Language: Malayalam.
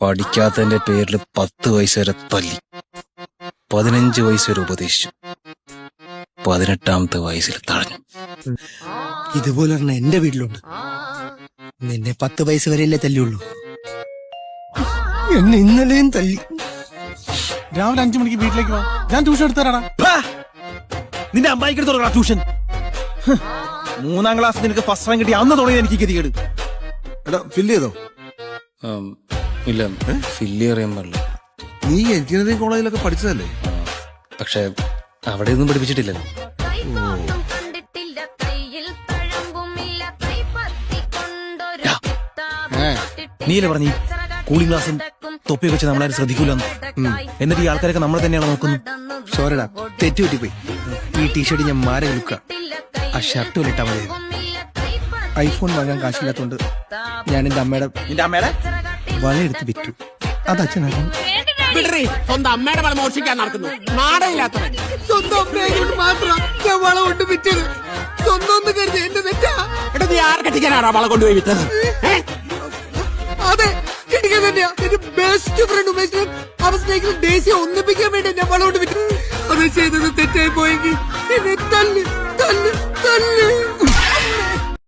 പഠിക്കാത്തതിന്റെ പേരിൽ 10 വയസ്സ് വരെ തല്ലി, 15 വയസ്സ് വരെ ഉപദേശിച്ചു, 18ാമത്തെ വയസ്സിൽ തഴഞ്ഞു. ഇതുപോലെ എന്റെ വീട്ടിലുണ്ട്. നിന്നെ 10 വയസ്സ് വരെയല്ലേ തല്ലിയുള്ളൂ, എന്നെ ഇന്നലെയും തല്ലി. രാവിലെ 5 മണിക്ക് വീട്ടിലേക്ക് വാ, ഞാൻ ട്യൂഷൻ എടുത്തരാടാ. നിന്റെ അമ്മായിക്ക് തുടങ്ങാ ട്യൂഷൻ. 3ാം ക്ലാസ് നിനക്ക് ഫസ്റ്റ് റാങ്ക് കിട്ടി അന്ന് തുടങ്ങി എനിക്ക് ഗതികേട്. എടാ ഫില്ല് ചെയ്തോ? ഇല്ല, ഫില്ല് അറിയാൻ പാടില്ല. നീ എഞ്ചിനീയറിംഗ് കോളേജിലൊക്കെ പഠിച്ചതല്ലേ? പക്ഷെ അവിടെ ഒന്നും പഠിപ്പിച്ചിട്ടില്ലല്ലോ. നീയല്ലേ പറഞ്ഞ കൂളിംഗ് ഗ്ലാസും തൊപ്പിയൊക്കെ വെച്ച് നമ്മളാരും ശ്രദ്ധിക്കൂലെന്ന്. എന്നിട്ട് ഈ ആൾക്കാരൊക്കെ നമ്മളെ തന്നെയാണ് നോക്കുന്നത്. സോറിടാ, തെറ്റുപറ്റിപ്പോയി. ഈ ടീഷർട്ട് ഞാൻ മാറി നിൽക്കുക, ആ ഷർട്ട് ഇട്ടാ മതി. ഐഫോൺ വാങ്ങാൻ കാശില്ലാത്തോണ്ട് ഞാൻ എന്റെ അമ്മയുടെ വളയെടുത്ത് വിറ്റു. അത് അച്ഛനായിരുന്നു. സ്വന്തം അമ്മയുടെ വള മോഷിക്കാൻ നടക്കുന്നു, നാടയില്ലാത്തവൻ. സ്വന്തം അമ്മയോട് മാത്രം ഞാൻ വള കൊണ്ട് വിറ്റത്. സ്വന്തം ഒന്ന് കരുതി എന്റെ തെറ്റാ. എടാ നീ ആരെ കെട്ടിക്കാനാടാ വള കൊണ്ടുപോയി വിറ്റത്? അതെ, കെട്ടിക്കാൻ തന്നെയാ. എന്റെ ബെസ്റ്റ് ഫ്രണ്ട് ഉമേഷിനെ അവസ്ഥയ്ക്ക് ദേശീയ ഒന്നിപ്പിക്കാൻ വേണ്ടി ഞാൻ വള കൊണ്ട് വിറ്റു. അത് ചെയ്തത് തെറ്റായി പോയെങ്കിൽ